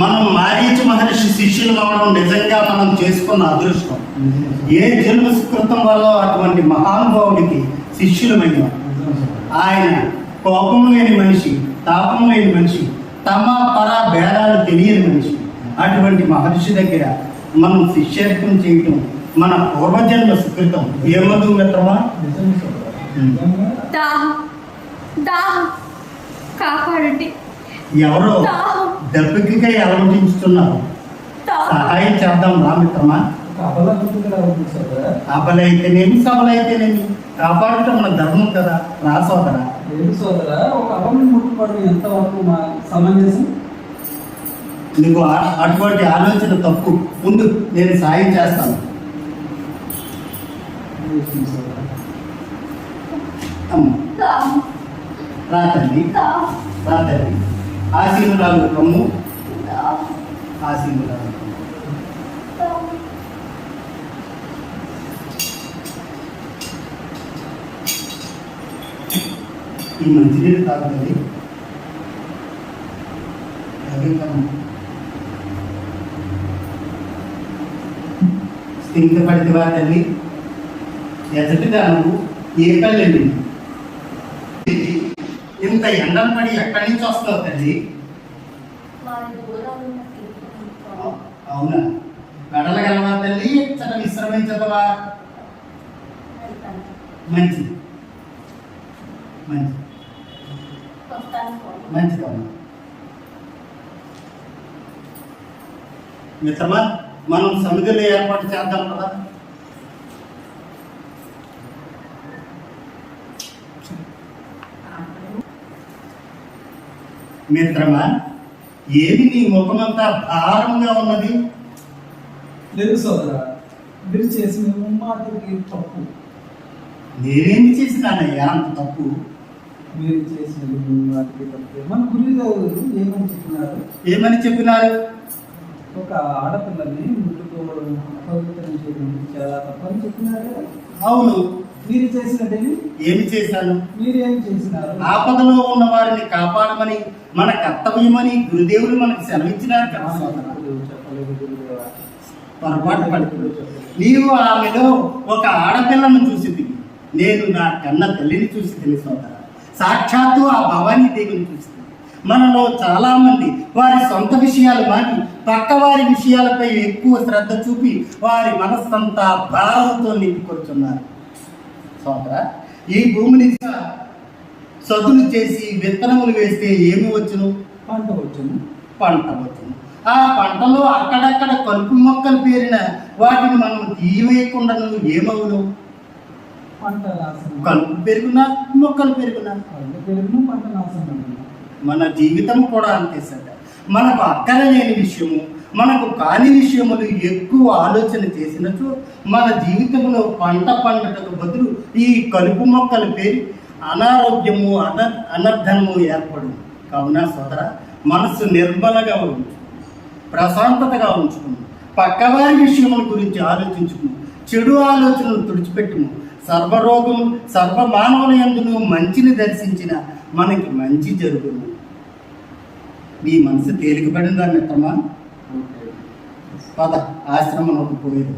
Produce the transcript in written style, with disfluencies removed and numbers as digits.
మనం మారీచు మహర్షి శిష్యులు అవడం నిజంగా మనం చేసుకున్న అదృష్టం. ఏ జన్మ సుకృతం వల్ల అటువంటి మహానుభావుడికి శిష్యులమైన ఆయన కోపం లేని మనిషి, తాపం లేని మనిషి, తమ పర భేదాలు తెలియని మనిషి. అటువంటి మహర్షి దగ్గర మనం శిష్యత్వం చేయటం మన పూర్వజన్మ సుకృతం. ఏమదు మిత్రమా? కాపాడండి. ఎవరో దెబ్బకి అలవటించుతున్నారు, సహాయం చేద్దాం రా మిత్రమా. అబలైతేనేమి సబలైతేనేమి కాపాడటం మన ధర్మం కదా రా సోదరా. సోదరా, ఒక అవని ముట్టుకోవడం ఎంతవరకు సమంజసం? నీకు అటువంటి ఆలోచన తప్పు. ముందు నేను సాయం చేస్తాను. రా తల్లి, రా తల్లి. ఆశీనురాలు రమ్ము, ఆశీనురాలు. ఈ మంచినీళ్ళు తాగుతుంది. స్థింగపడితివా తల్లి? ఎచ్చటిగా నువ్వు ఏ పల్లెండి? ఇంత ఎండలు పడి ఎక్కడి నుంచి వస్తావు తల్లి? అవునా? వెడలగలవా తల్లి? ఎచ్చట విశ్రమించదవా? మంచిది మంచిది మంచిదమ్మా. మిత్రమా, మనం సమిధిలో ఏర్పాటు చేద్దాం కదా. మిత్రమా, ఏమి నీ ముఖమంతా భారంగా ఉన్నది? లేదు సోదరా, మీరు చేసిన మాటకి తప్పు. నేనేమి చేసినానయ్యా అంత తప్పు? మీరు చేసిన మాటకి తప్పు. మన గురుగారు ఏమని చెప్పినారు? ఏమని చెప్పినారు? ఒక ఆడపిల్లని ముట్టుకోవడం, అపవిత్రం చేయడం చాలా తప్పని చెప్పినారు కదా. అవును. మీరు చేసినట్టేమి? ఏమి చేశాను? మీరేం చేసినారు? ఆపదలో ఉన్న వారిని కాపాడమని మన కర్తవ్యమని గురుదేవులు మనకు సెలవించినారు కదా. చెప్పలేదు గురుదేవా. పొరపాటు పడుతుంది. నీవు ఆమెలో ఒక ఆడపిల్లను చూసింది, నేను నా కన్న తల్లిని చూసి తెలుసోదరా. సాక్షాత్తు ఆ భవానీ దేవిని చూసింది. మనలో చాలా మంది వారి సొంత విషయాలు మాని పక్క వారి విషయాలపై ఎక్కువ శ్రద్ధ చూపి వారి మనస్సంతా భారంతో నింపుకొచ్చున్నారు. సోదరా, ఈ భూమిని సదులు చేసి విత్తనములు వేస్తే ఏమి వచ్చును? పంట వచ్చును. పంట వచ్చును. ఆ పంటలో అక్కడక్కడ కలుపు మొక్కలు పేరిన వాటిని మనం తీయవేయకుండా ఏమవును? పంట నాశనం. కలుపు పెరుగునా మొక్కలు పెరుగునా పంట నాశనం. మన జీవితం కూడా అంతే సార్. మనకు అక్కరలేని విషయము, మనకు కాని విషయములు ఎక్కువ ఆలోచన చేసినచో మన జీవితంలో పంట పండటకు బదులు ఈ కలుపు మొక్కలు పేరు అనారోగ్యము, అనర్థనము ఏర్పడు. కావున సోదర, మనస్సు నిర్మలగా ఉంచు, ప్రశాంతతగా ఉంచుకును, పక్కవారి విషయముల గురించి ఆలోచించుకును, చెడు ఆలోచనలు తుడిచిపెట్టుము. సర్వరోగము సర్వమానవుల యందును మంచిని దర్శించిన మనకి మంచి జరుగును. నీ మనసు తేలికపడిందా మిత్రమా? పద ఆశ్రమం పోయేది.